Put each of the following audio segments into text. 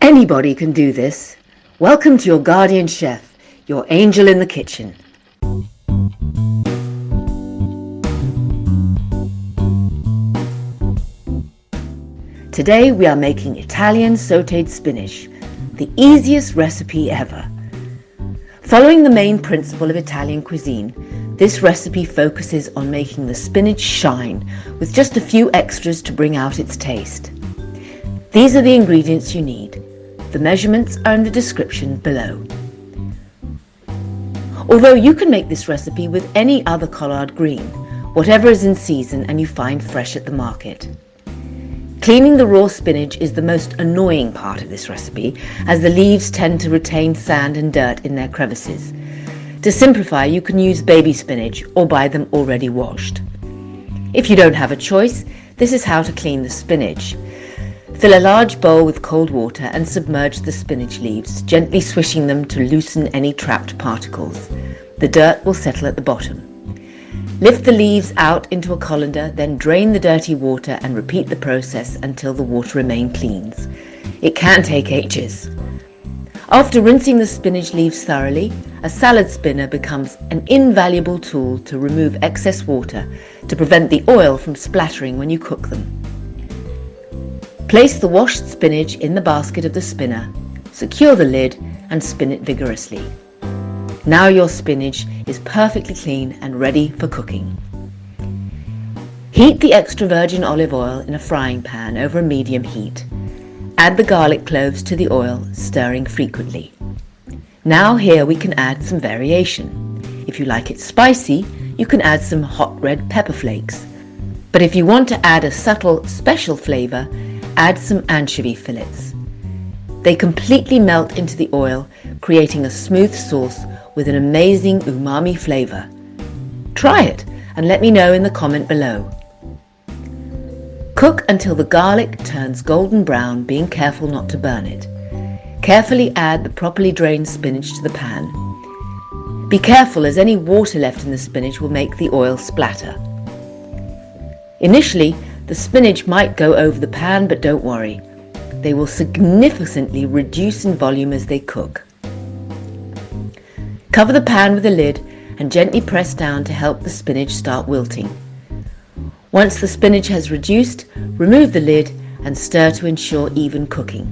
Anybody can do this. Welcome to your guardian chef, your angel in the kitchen. Today we are making Italian sautéed spinach, the easiest recipe ever. Following the main principle of Italian cuisine, this recipe focuses on making the spinach shine with just a few extras to bring out its taste. These are the ingredients you need. The measurements are in the description below. Although you can make this recipe with any other collard green, whatever is in season and you find fresh at the market. Cleaning the raw spinach is the most annoying part of this recipe, as the leaves tend to retain sand and dirt in their crevices. To simplify, you can use baby spinach or buy them already washed. If you don't have a choice, this is how to clean the spinach. Fill a large bowl with cold water and submerge the spinach leaves, gently swishing them to loosen any trapped particles. The dirt will settle at the bottom. Lift the leaves out into a colander, then drain the dirty water and repeat the process until the water remains clean. It can take ages. After rinsing the spinach leaves thoroughly, a salad spinner becomes an invaluable tool to remove excess water to prevent the oil from splattering when you cook them. Place the washed spinach in the basket of the spinner, secure the lid and spin it vigorously. Now your spinach is perfectly clean and ready for cooking. Heat the extra virgin olive oil in a frying pan over a medium heat. Add the garlic cloves to the oil, stirring frequently. Now here we can add some variation. If you like it spicy, you can add some hot red pepper flakes. But if you want to add a subtle special flavour, add some anchovy fillets. They completely melt into the oil, creating a smooth sauce with an amazing umami flavour. Try it and let me know in the comment below. Cook until the garlic turns golden brown, being careful not to burn it. Carefully add the properly drained spinach to the pan. Be careful, as any water left in the spinach will make the oil splatter. Initially, the spinach might go over the pan, but don't worry. They will significantly reduce in volume as they cook. Cover the pan with a lid and gently press down to help the spinach start wilting. Once the spinach has reduced, remove the lid and stir to ensure even cooking.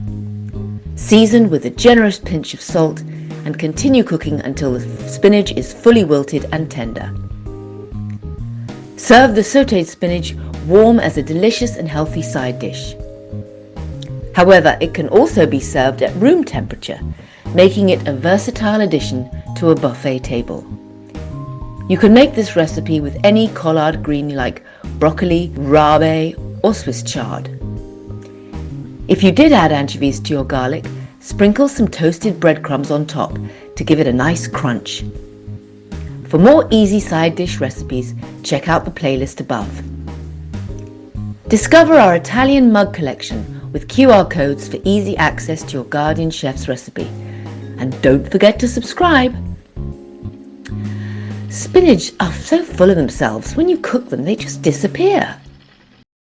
Season with a generous pinch of salt and continue cooking until the spinach is fully wilted and tender. Serve the sautéed spinach warm as a delicious and healthy side dish. However, it can also be served at room temperature, making it a versatile addition to a buffet table. You can make this recipe with any collard green like broccoli, rabe or Swiss chard. If you did add anchovies to your garlic, sprinkle some toasted breadcrumbs on top to give it a nice crunch. For more easy side dish recipes, check out the playlist above. Discover our Italian mug collection with QR codes for easy access to your Guardian Chef's recipe. And don't forget to subscribe. Spinach are so full of themselves, when you cook them they just disappear.